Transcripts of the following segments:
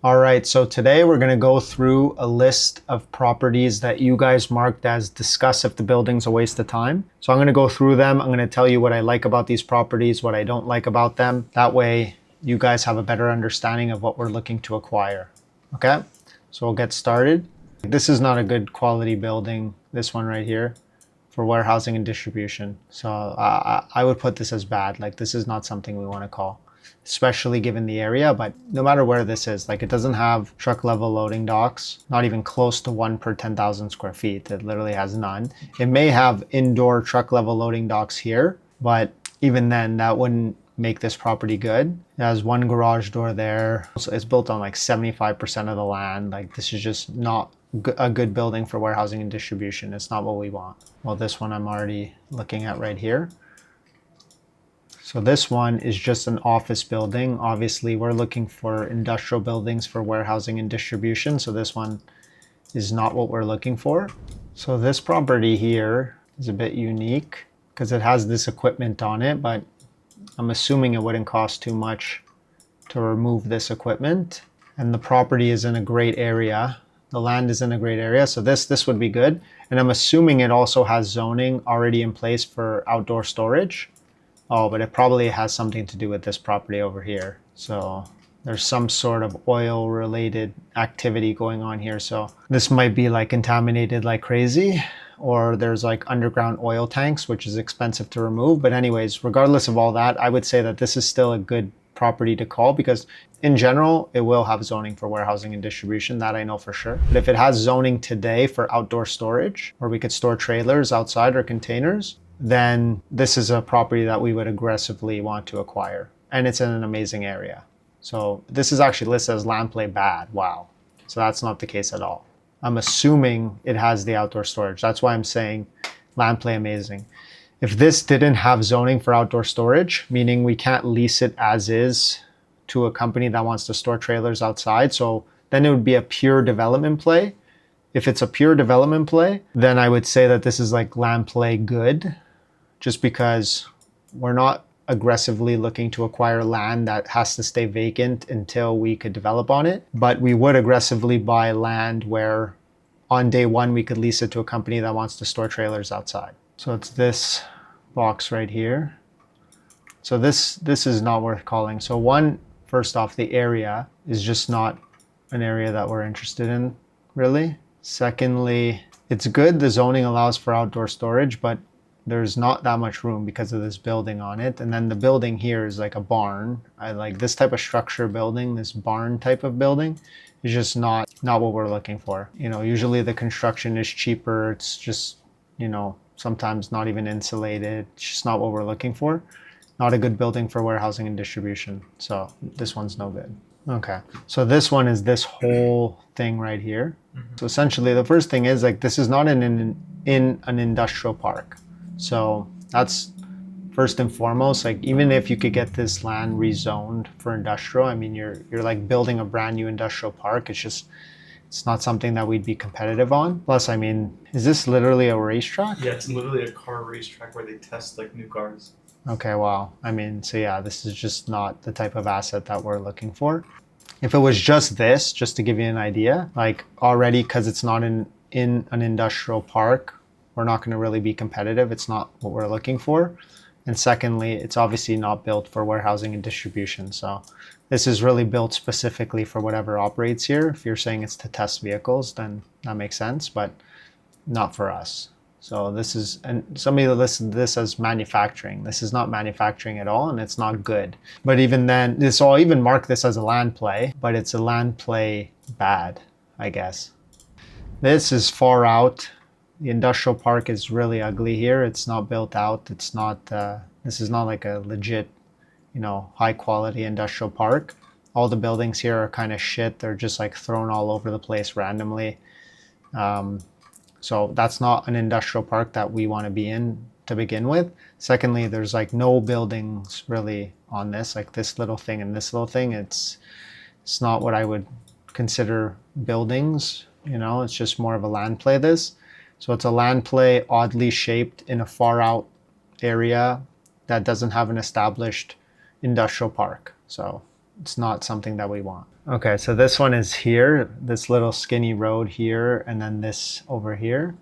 All right, so today we're going to go through a list of properties that you guys marked as discuss if the building's a waste of time. So I'm going to go through them. I'm going to tell you what I like about these properties, what I don't like about them. That way you guys have a better understanding of what we're looking to acquire. Okay, so we'll get started. This is not a good quality building, this one right here, for warehousing and distribution. So I would put this as bad. Like, this is not something we want to call, especially given the area. But no matter where this is, like, it doesn't have truck level loading docks, not even close to one per 10,000 square feet. It literally has none. It may have indoor truck level loading docks here, but even then that wouldn't make this property good. It has one garage door there. So it's built on like 75% of the land. Like, this is just not a good building for warehousing and distribution. It's not what we want. Well, this one I'm already looking at right here. So this one is just an office building. Obviously, we're looking for industrial buildings for warehousing and distribution. So this one is not what we're looking for. So this property here is a bit unique because it has this equipment on it, but I'm assuming it wouldn't cost too much to remove this equipment. And the property is in a great area. The land is in a great area, so this would be good. And I'm assuming it also has zoning already in place for outdoor storage. Oh, but it probably has something to do with this property over here. So there's some sort of oil related activity going on here. So this might be like contaminated like crazy, or there's like underground oil tanks, which is expensive to remove. But anyways, regardless of all that, I would say that this is still a good property to call, because in general, it will have zoning for warehousing and distribution. That I know for sure. But if it has zoning today for outdoor storage, where we could store trailers outside or containers, then this is a property that we would aggressively want to acquire. And it's in an amazing area. So this is actually listed as land play bad. Wow. So that's not the case at all. I'm assuming it has the outdoor storage. That's why I'm saying land play amazing. If this didn't have zoning for outdoor storage, meaning we can't lease it as is to a company that wants to store trailers outside, so then it would be a pure development play. If it's a pure development play, then I would say that this is like land play good, just because we're not aggressively looking to acquire land that has to stay vacant until we could develop on it. But we would aggressively buy land where on day one we could lease it to a company that wants to store trailers outside. So it's this box right here. So this is not worth calling. So one, first off, the area is just not an area that we're interested in, really. Secondly, it's good the zoning allows for outdoor storage, but there's not that much room because of this building on it. And then the building here is like a barn. I like this type of structure building, this barn type of building is just not what we're looking for. You know, usually the construction is cheaper. It's just, you know, sometimes not even insulated. It's just not what we're looking for. Not a good building for warehousing and distribution. So this one's no good. Okay, so this one is this whole thing right here. So essentially the first thing is, like, this is not in an industrial park. So that's first and foremost. Like, even if you could get this land rezoned for industrial, I mean, you're like building a brand new industrial park. It's not something that we'd be competitive on. Plus, I mean, is this literally a racetrack? Yeah, it's literally a car racetrack where they test like new cars. Okay, wow. I mean, so yeah, this is just not the type of asset that we're looking for. If it was just this, just to give you an idea, like, already, because it's not in an industrial park, we're not going to really be competitive. It's not what we're looking for. And secondly, it's obviously not built for warehousing and distribution. So this is really built specifically for whatever operates here. If you're saying it's to test vehicles, then that makes sense, but not for us. So this is, and somebody listed this as manufacturing. This is not manufacturing at all, and it's not good. But even then, I'll even mark this as a land play, but it's a land play bad, I guess. This is far out. The industrial park is really ugly here. It's not built out. It's not, this is not like a legit, you know, high quality industrial park. All the buildings here are kind of shit. They're just like thrown all over the place randomly. So that's not an industrial park that we want to be in to begin with. Secondly, there's like no buildings really on this, like this little thing and this little thing. It's not what I would consider buildings, you know, it's just more of a land play this. So it's a land play oddly shaped in a far out area that doesn't have an established industrial park. So it's not something that we want. Okay, so this one is here, this little skinny road here, and then this over here.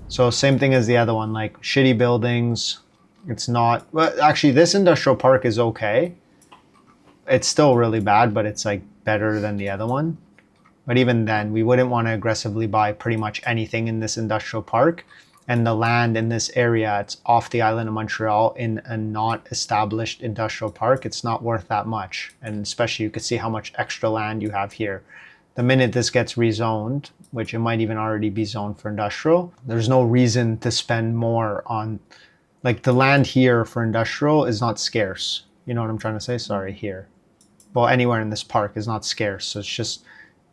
So same thing as the other one, like shitty buildings. It's not, well, actually this industrial park is okay. It's still really bad, but it's like better than the other one. But even then, we wouldn't want to aggressively buy pretty much anything in this industrial park. And the land in this area, it's off the island of Montreal in a not established industrial park. It's not worth that much. And especially you could see how much extra land you have here. The minute this gets rezoned, which it might even already be zoned for industrial, there's no reason to spend more on, like the land here for industrial is not scarce. You know what I'm trying to say? Sorry, here. Well, anywhere in this park is not scarce. So it's just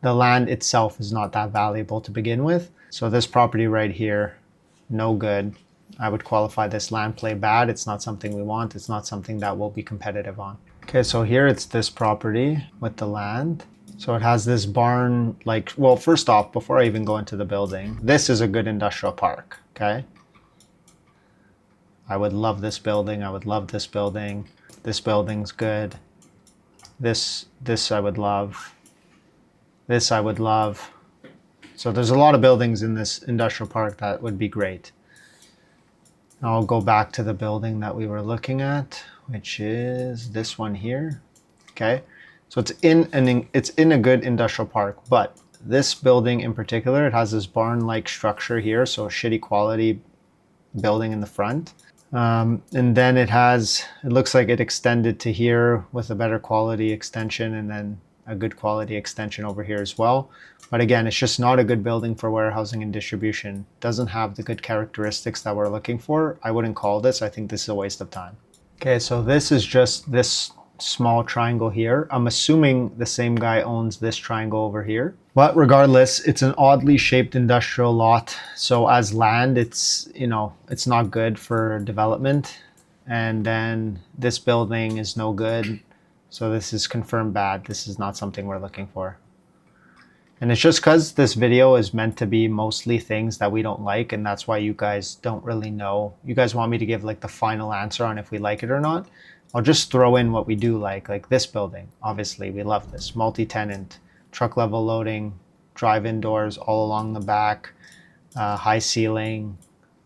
the land itself is not that valuable to begin with. So this property right here, no good. I would qualify this land play bad. It's not something we want. It's not something that we'll be competitive on. Okay, so here it's this property with the land. So it has this barn, like, well, first off, before I even go into the building, this is a good industrial park, okay? I would love this building. I would love this building. This building's good. This I would love. This I would love. So there's a lot of buildings in this industrial park that would be great. I'll go back to the building that we were looking at, which is this one here. Okay, so it's in a good industrial park, but this building in particular, it has this barn-like structure here, so shitty quality building in the front. And then it looks like it extended to here with a better quality extension, and then a good quality extension over here as well. But again, it's just not a good building for warehousing and distribution. Doesn't have the good characteristics that we're looking for. I wouldn't call this. I think this is a waste of time. Okay, so this is just this small triangle here. I'm assuming the same guy owns this triangle over here. But regardless, it's an oddly shaped industrial lot. So as land, it's not good for development. And then this building is no good. So this is confirmed bad. This is not something we're looking for. And it's just because this video is meant to be mostly things that we don't like, and that's why you guys don't really know. You guys want me to give like the final answer on if we like it or not. I'll just throw in what we do like this building. Obviously, we love this. Multi-tenant, truck level loading, drive-in doors all along the back, high ceiling,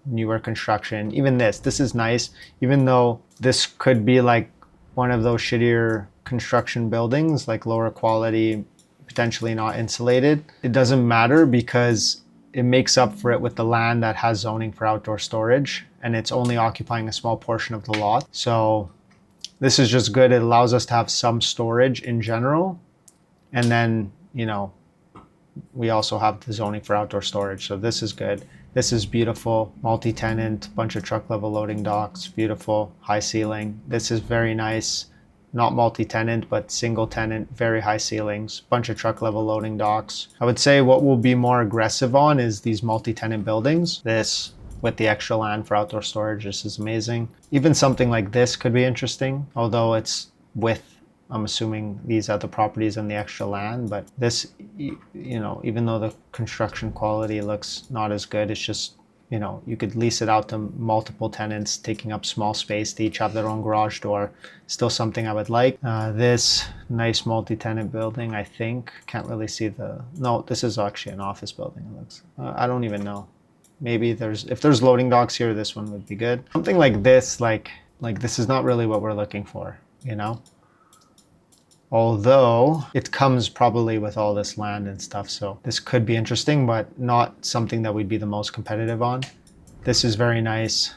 newer construction. Even this is nice, even though this could be like one of those shittier construction buildings, like lower quality, potentially not insulated. It doesn't matter because it makes up for it with the land that has zoning for outdoor storage, and it's only occupying a small portion of the lot. So this is just good. It allows us to have some storage in general. And then, we also have the zoning for outdoor storage. So this is good. This is beautiful. Multi-tenant, bunch of truck level loading docks, beautiful, high ceiling. This is very nice. Not multi-tenant, but single tenant, very high ceilings, bunch of truck level loading docks. I would say what we'll be more aggressive on is these multi-tenant buildings. This with the extra land for outdoor storage, this is amazing. Even something like this could be interesting, although it's with, I'm assuming, these other properties and the extra land. But this, even though the construction quality looks not as good, it's just, you could lease it out to multiple tenants, taking up small space. They each have their own garage door. Still something I would like. This nice multi-tenant building, I think. Can't really see no, this is actually an office building. It looks, I don't even know. Maybe if there's loading docks here, this one would be good. Something like this, like this is not really what we're looking for, Although it comes probably with all this land and stuff. So this could be interesting, but not something that we'd be the most competitive on. This is very nice.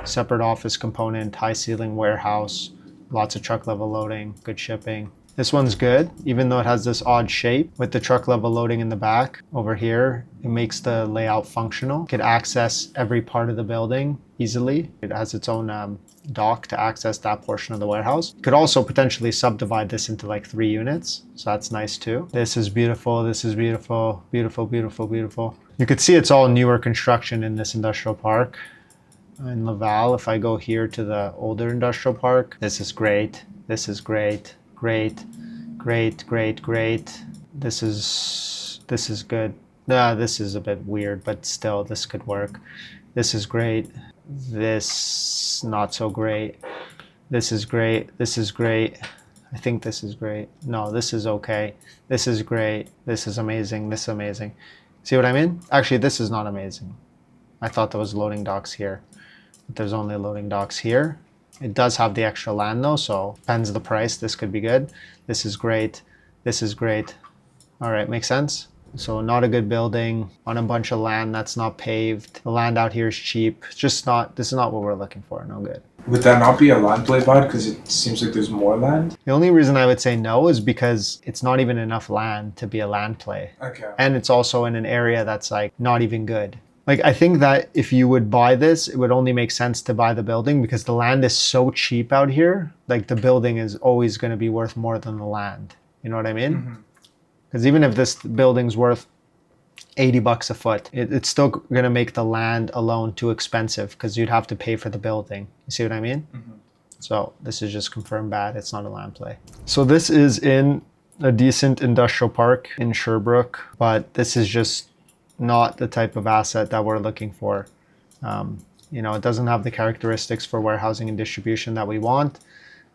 Separate office component, high ceiling warehouse, lots of truck level loading, good shipping. This one's good, even though it has this odd shape with the truck level loading in the back. Over here, it makes the layout functional. You could access every part of the building easily. It has its own dock to access that portion of the warehouse. You could also potentially subdivide this into like 3 units, so that's nice too. This is beautiful. This is beautiful. Beautiful, beautiful, beautiful. You could see it's all newer construction in this industrial park. In Laval, if I go here to the older industrial park, this is great. This is great. Great, great, great, great. This is good. This is a bit weird, but still this could work. This is great. This not so great. This is great. This is great. I think this is great. No, this is okay. This is great. This is amazing. This is amazing. See what I mean? Actually, this is not amazing. I thought there was loading docks here, but there's only loading docks here. It does have the extra land though, so depends the price. This could be good. This is great. This is great. All right, makes sense? So not a good building on a bunch of land that's not paved. The land out here is cheap. Just not, this is not what we're looking for. No good. Would that not be a land play bad? Because it seems like there's more land. The only reason I would say no is because it's not even enough land to be a land play. Okay. And it's also in an area that's like not even good. Like I think that if you would buy this, it would only make sense to buy the building because the land is so cheap out here. Like the building is always going to be worth more than the land. You know what I mean? Because even if this building's worth $80 a foot, it's still going to make the land alone too expensive because you'd have to pay for the building. You see what I mean? So this is just confirmed bad. It's not a land play. So this is in a decent industrial park in Sherbrooke, but this is just not the type of asset that we're looking for. You know, it doesn't have the characteristics for warehousing and distribution that we want.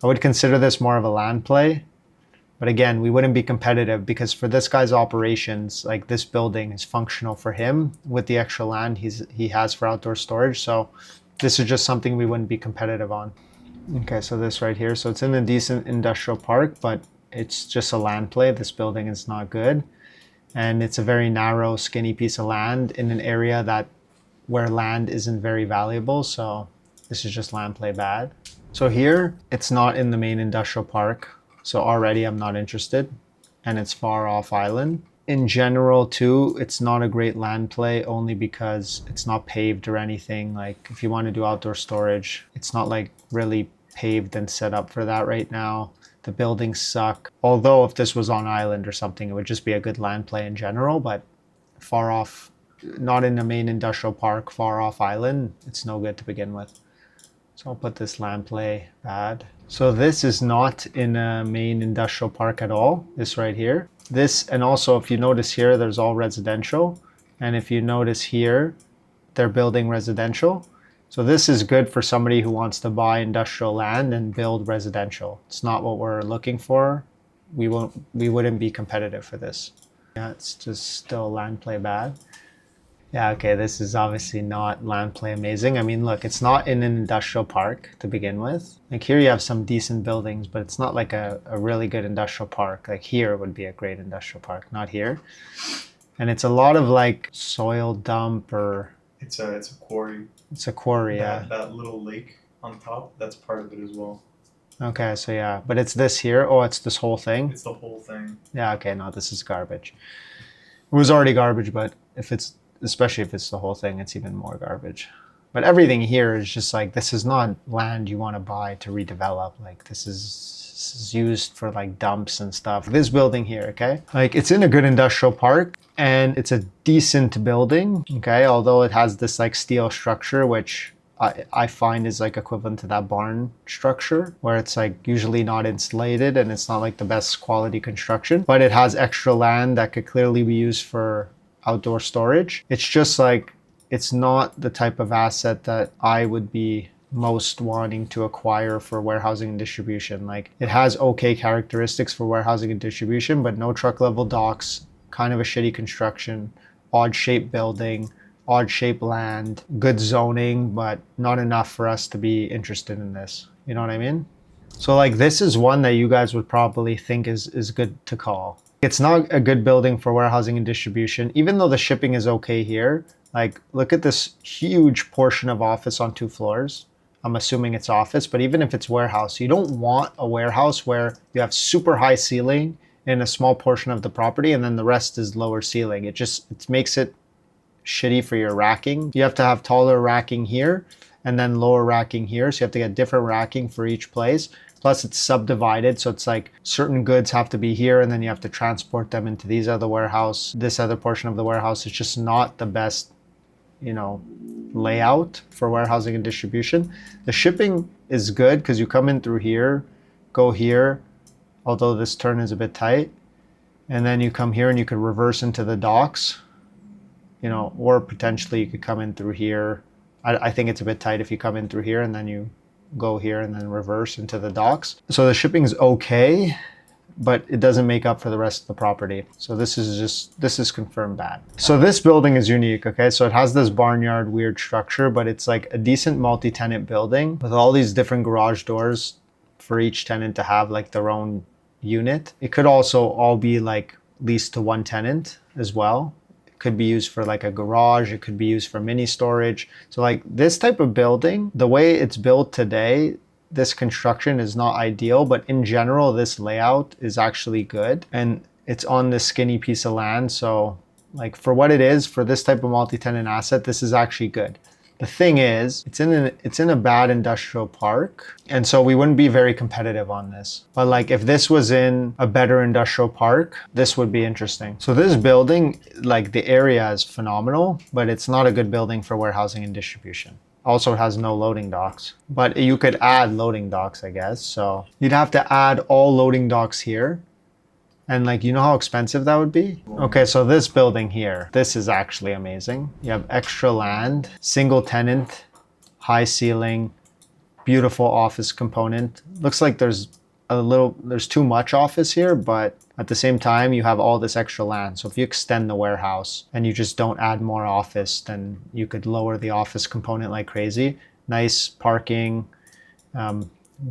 I would consider this more of a land play. But again, we wouldn't be competitive because for this guy's operations, like this building is functional for him with the extra land he has for outdoor storage. So this is just something we wouldn't be competitive on. Okay, so this right here. So it's in a decent industrial park, but it's just a land play. This building is not good. And it's a very narrow, skinny piece of land in an area where land isn't very valuable. So this is just land play bad. So here, it's not in the main industrial park. So already I'm not interested, and it's far off island. In general too, it's not a great land play only because it's not paved or anything. Like if you want to do outdoor storage, it's not like really paved and set up for that right now. The buildings suck. Although if this was on island or something, it would just be a good land play in general, but far off, not in the main industrial park, far off island, it's no good to begin with. So I'll put this land play bad. So this is not in a main industrial park at all, this right here. This, and also if you notice here, there's all residential. And if you notice here, they're building residential. So this is good for somebody who wants to buy industrial land and build residential. It's not what we're looking for. We wouldn't be competitive for this. Yeah, it's just still land play bad. Yeah, okay, this is obviously not land play amazing. I mean, look, it's not in an industrial park to begin with. Like here you have some decent buildings, but it's not like a really good industrial park. Like here would be a great industrial park, not here. And it's a lot of like soil dump or... It's a quarry. It's a quarry, yeah. That little lake on top, that's part of it as well. Okay, so yeah, but it's this here. Oh, it's this whole thing? It's the whole thing. Yeah, okay, no, this is garbage. It was already garbage, but especially if it's the whole thing, it's even more garbage. But everything here is just like, this is not land you want to buy to redevelop. Like this is used for like dumps and stuff. This building here, okay? Like it's in a good industrial park and it's a decent building, okay? Although it has this like steel structure, which I find is like equivalent to that barn structure where it's like usually not insulated and it's not like the best quality construction, but it has extra land that could clearly be used for outdoor storage. It's just like, it's not the type of asset that I would be most wanting to acquire for warehousing and distribution. Like it has okay characteristics for warehousing and distribution, but no truck level docks, kind of a shitty construction, odd shaped building, odd shaped land, good zoning, but not enough for us to be interested in this. You know what I mean? So like this is one that you guys would probably think is good to call. It's not a good building for warehousing and distribution, even though the shipping is okay here. Like, look at this huge portion of office on 2 floors. I'm assuming it's office, but even if it's warehouse, you don't want a warehouse where you have super high ceiling in a small portion of the property and then the rest is lower ceiling. It makes it shitty for your racking. You have to have taller racking here and then lower racking here. So you have to get different racking for each place. Plus it's subdivided, so it's like certain goods have to be here and then you have to transport them into these other warehouse. This other portion of the warehouse is just not the best, you know, layout for warehousing and distribution. The shipping is good because you come in through here, go here, although this turn is a bit tight, and then you come here and you could reverse into the docks, you know, or potentially you could come in through here. I think it's a bit tight if you come in through here and then you go here and then reverse into the docks. So the shipping's okay, but it doesn't make up for the rest of the property. So this is confirmed bad. So this building is unique, okay? So it has this barnyard weird structure, but it's like a decent multi-tenant building with all these different garage doors for each tenant to have like their own unit. It could also all be like leased to one tenant as well. It could be used for like a garage. It could be used for mini storage. So like this type of building, the way it's built today, this construction is not ideal, but in general, this layout is actually good. And it's on this skinny piece of land. So like for what it is, for this type of multi-tenant asset, this is actually good. The thing is, it's in a bad industrial park. And so we wouldn't be very competitive on this. But like if this was in a better industrial park, this would be interesting. So this building, like the area is phenomenal, but it's not a good building for warehousing and distribution. Also, it has no loading docks, but you could add loading docks, I guess. So you'd have to add all loading docks here. And like, you know how expensive that would be? Okay, so this building here, this is actually amazing. You have extra land, single tenant, high ceiling, beautiful office component. Looks like there's too much office here, but at the same time, you have all this extra land. So if you extend the warehouse and you just don't add more office, then you could lower the office component like crazy. Nice parking,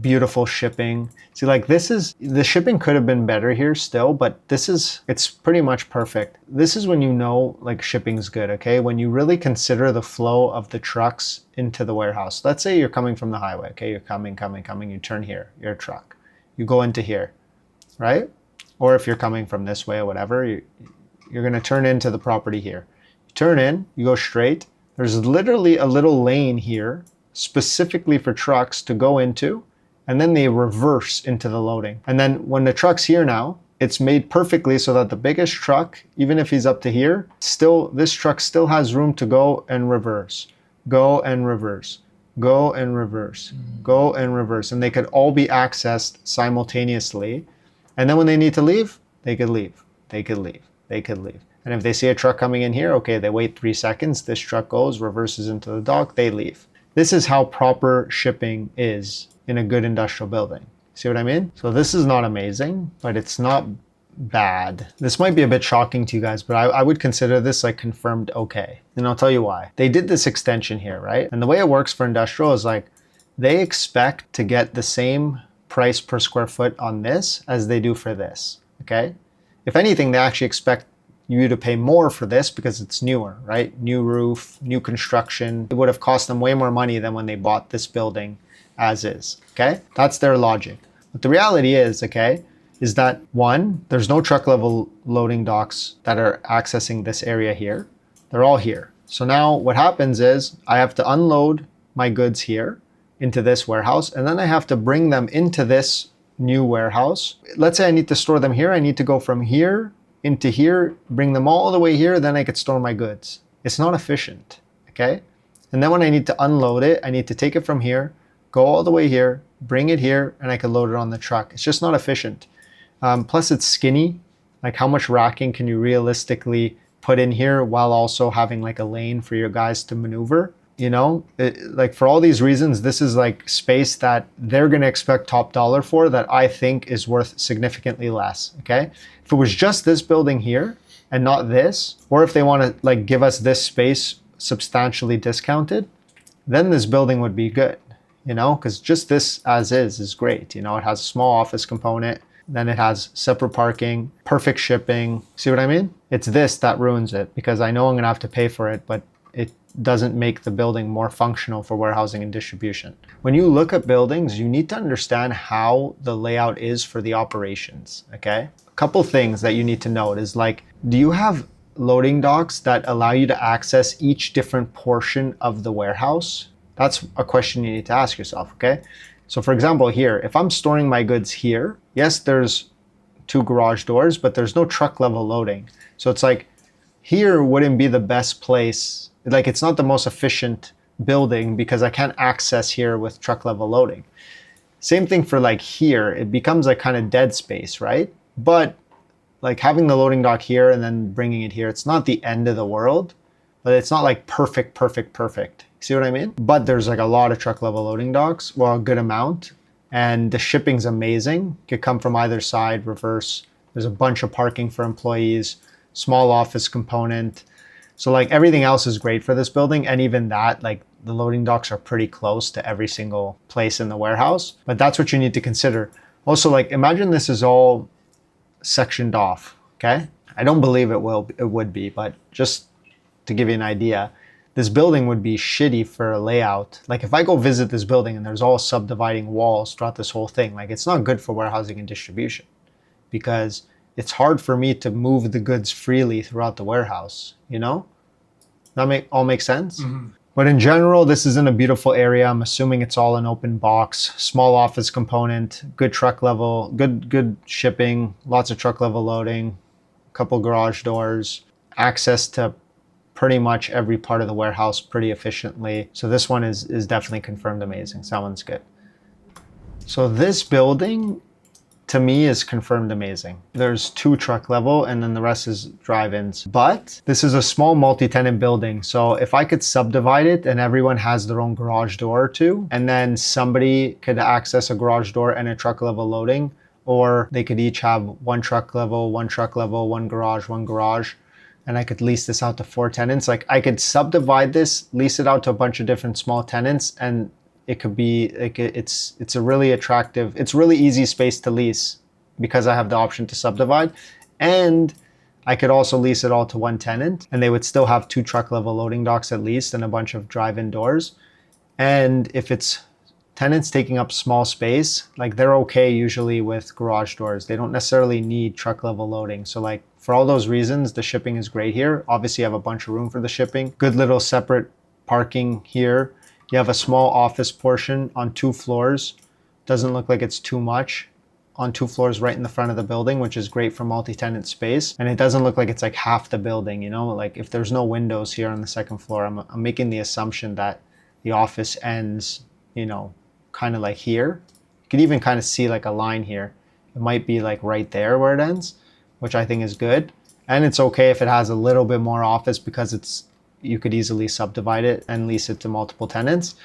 beautiful shipping. See, like the shipping could have been better here still, but it's pretty much perfect. This is when you know like shipping's good, okay? When you really consider the flow of the trucks into the warehouse. Let's say you're coming from the highway, okay? You're coming, you turn here, you're a truck. You go into here, right? Or if you're coming from this way or whatever, you're gonna turn into the property here. You turn in, you go straight. There's literally a little lane here specifically for trucks to go into, and then they reverse into the loading. And then when the truck's here now, it's made perfectly so that the biggest truck, even if he's up to here, this truck still has room to go and reverse, go and reverse, go and reverse, go and reverse. And they could all be accessed simultaneously. And then when they need to leave, they could leave, they could leave, they could leave. And if they see a truck coming in here, okay, they wait 3 seconds, this truck goes, reverses into the dock, they leave. This is how proper shipping is in a good industrial building. See what I mean? So this is not amazing, but it's not bad. This might be a bit shocking to you guys, but I would consider this like confirmed okay. And I'll tell you why. They did this extension here, right? And the way it works for industrial is like, they expect to get the same price per square foot on this as they do for this, okay? If anything, they actually expect you to pay more for this because it's newer, right? New roof, new construction. It would have cost them way more money than when they bought this building as is, okay? That's their logic. But the reality is, okay, is that one, there's no truck level loading docks that are accessing this area here. They're all here. So now what happens is I have to unload my goods here into this warehouse, and then I have to bring them into this new warehouse. Let's say I need to store them here. I need to go from here into here, bring them all the way here, then I could store my goods. It's not efficient, okay? And then when I need to unload it, I need to take it from here, go all the way here, bring it here, and I can load it on the truck. It's just not efficient. Plus it's skinny. Like how much racking can you realistically put in here while also having like a lane for your guys to maneuver? You know, like for all these reasons, this is like space that they're going to expect top dollar for that I think is worth significantly less, okay? If it was just this building here and not this, or if they want to like give us this space substantially discounted, then this building would be good, you know, because just this as is great. You know, it has a small office component, then it has separate parking, perfect shipping. See what I mean? It's this that ruins it because I know I'm going to have to pay for it, but it doesn't make the building more functional for warehousing and distribution. When you look at buildings, you need to understand how the layout is for the operations, okay? A couple things that you need to note is like, do you have loading docks that allow you to access each different portion of the warehouse? That's a question you need to ask yourself, okay? So for example, here, if I'm storing my goods here, yes, there's 2 garage doors, but there's no truck level loading. So it's like, here wouldn't be the best place. Like it's not the most efficient building because I can't access here with truck level loading. Same thing for like here, it becomes like kind of dead space, right? But like having the loading dock here and then bringing it here, it's not the end of the world, but it's not like perfect. See what I mean? But there's like a lot of truck level loading docks, well, a good amount. And the shipping's amazing. Could come from either side, reverse. There's a bunch of parking for employees, small office component. So like everything else is great for this building. And even that, like the loading docks are pretty close to every single place in the warehouse. But that's what you need to consider. Also, like imagine this is all sectioned off, okay? I don't believe it would be, but just to give you an idea, this building would be shitty for a layout. Like if I go visit this building and there's all subdividing walls throughout this whole thing, like it's not good for warehousing and distribution because it's hard for me to move the goods freely throughout the warehouse, you know? That all make sense? Mm-hmm. But in general, this is in a beautiful area. I'm assuming it's all an open box, small office component, good truck level, good shipping, lots of truck level loading, a couple garage doors, access to pretty much every part of the warehouse pretty efficiently. So this one is definitely confirmed amazing. So that one's good. So this building to me is confirmed amazing. There's 2 truck level and then the rest is drive-ins. But this is a small multi-tenant building. So if I could subdivide it and everyone has their own garage door or two, and then somebody could access a garage door and a truck level loading, or they could each have 1 truck level, 1 truck level, 1 garage, 1 garage, and I could lease this out to 4 tenants. Like I could subdivide this, lease it out to a bunch of different small tenants, and it could be like it's a really attractive, it's really easy space to lease because I have the option to subdivide. And I could also lease it all to 1 tenant and they would still have 2 truck level loading docks at least and a bunch of drive-in doors. And if it's tenants taking up small space, like they're okay usually with garage doors. They don't necessarily need truck level loading. So like for all those reasons, the shipping is great here. Obviously you have a bunch of room for the shipping. Good little separate parking here. You have a small office portion on 2 floors. Doesn't look like it's too much. On 2 floors right in the front of the building, which is great for multi-tenant space. And it doesn't look like it's like half the building, you know? Like if there's no windows here on the 2nd floor, I'm making the assumption that the office ends, you know, kind of like here. You can even kind of see like a line here. It might be like right there where it ends, which I think is good. And it's okay if it has a little bit more office because you could easily subdivide it and lease it to multiple tenants.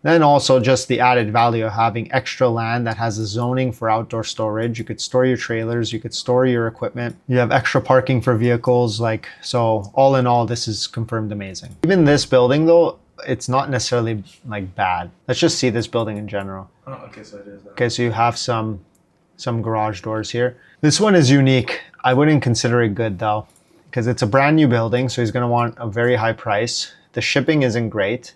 Then also just the added value of having extra land that has a zoning for outdoor storage. You could store your trailers, you could store your equipment. You have extra parking for vehicles. Like, so all in all, this is confirmed amazing. Even this building though, it's not necessarily like bad. Let's just see this building in general. Oh, okay, so it is that. Okay, so you have some garage doors here. This one is unique. I wouldn't consider it good though, because it's a brand new building, so he's going to want a very high price. The shipping isn't great.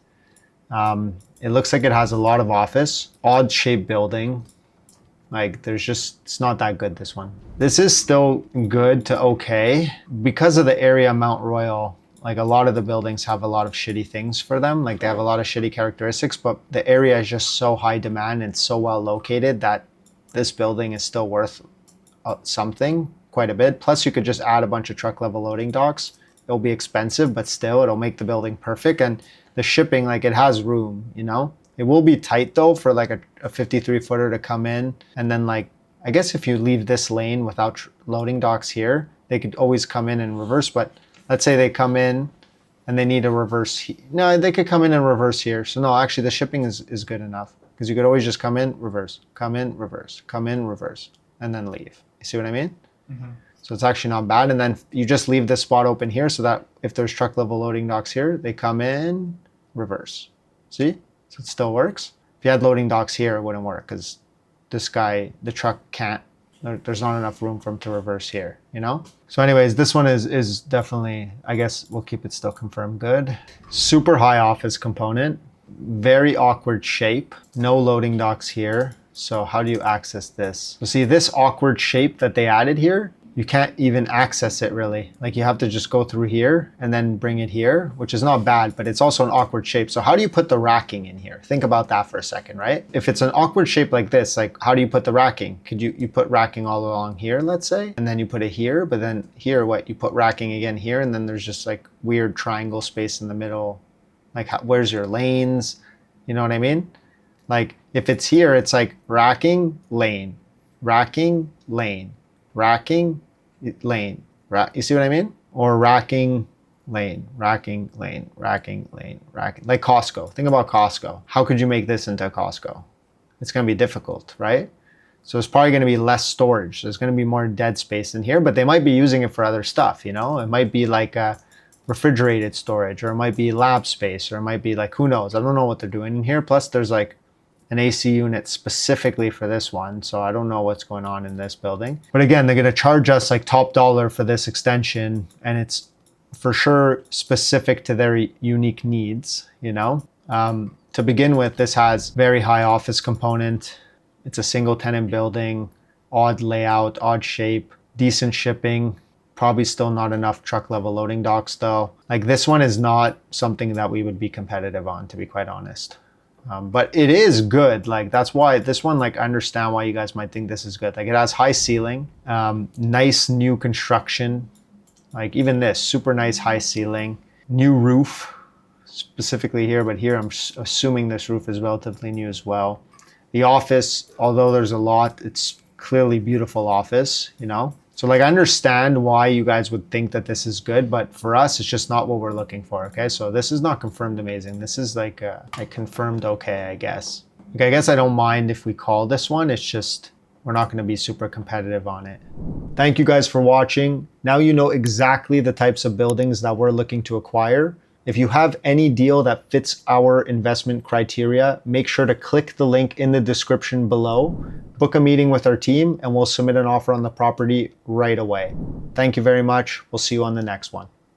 It looks like it has a lot of office. Odd shaped building. Like it's not that good, this one. This is still good to okay. Because of the area Mount Royal, like a lot of the buildings have a lot of shitty things for them. Like they have a lot of shitty characteristics, but the area is just so high demand and so well located that this building is still worth something, quite a bit. Plus you could just add a bunch of truck level loading docks. It'll be expensive, but still it'll make the building perfect. And the shipping, like it has room, you know? It will be tight though for like a 53 footer to come in. And then like, I guess if you leave this lane without loading docks here, they could always come in and reverse. But let's say they come in and they need a reverse. No, they could come in and reverse here. So no, actually the shipping is good enough because you could always just come in, reverse, come in, reverse, come in, reverse, and then leave. You see what I mean? Mm-hmm. So it's actually not bad. And then you just leave this spot open here so that if there's truck level loading docks here, they come in, reverse. See? So it still works. If you had loading docks here, it wouldn't work because this guy, the truck can't, there's not enough room for him to reverse here, you know? So anyways, this one is definitely, I guess we'll keep it still confirmed good. Super high office component, very awkward shape, no loading docks here. So how do you access this? So see this awkward shape that they added here, you can't even access it really. Like you have to just go through here and then bring it here, which is not bad, but it's also an awkward shape. So how do you put the racking in here? Think about that for a second, right? If it's an awkward shape like this, like how do you put the racking? Could you put racking all along here, let's say, and then you put it here, but then here, what? You put racking again here, and then there's just like weird triangle space in the middle. Like where's your lanes? You know what I mean? Like if it's here, it's like racking, lane, racking, lane, racking, lane. You see what I mean? Or racking, lane, racking, lane, racking, lane, racking. Like Costco. Think about Costco. How could you make this into a Costco? It's going to be difficult, right? So it's probably going to be less storage. There's going to be more dead space in here, but they might be using it for other stuff, you know? It might be like a refrigerated storage, or it might be lab space, or it might be like, who knows? I don't know what they're doing in here. Plus there's like an AC unit specifically for this one. So I don't know what's going on in this building. But again, they're going to charge us like top dollar for this extension, and it's for sure specific to their unique needs, you know? To begin with, this has very high office component. It's a single tenant building, odd layout, odd shape, decent shipping, probably still not enough truck level loading docks though. Like this one is not something that we would be competitive on, to be quite honest. But it is good. Like that's why this one, like I understand why you guys might think this is good. Like it has high ceiling, nice new construction. Like even this, super nice high ceiling, new roof specifically here, but here I'm assuming this roof is relatively new as well. The office, although there's a lot, it's clearly beautiful office, you know? So like I understand why you guys would think that this is good, but for us, it's just not what we're looking for, okay? So this is not confirmed amazing. This is like confirmed okay, I guess. Okay, I guess I don't mind if we call this one. It's just, we're not gonna be super competitive on it. Thank you guys for watching. Now you know exactly the types of buildings that we're looking to acquire. If you have any deal that fits our investment criteria, make sure to click the link in the description below, book a meeting with our team, and we'll submit an offer on the property right away. Thank you very much. We'll see you on the next one.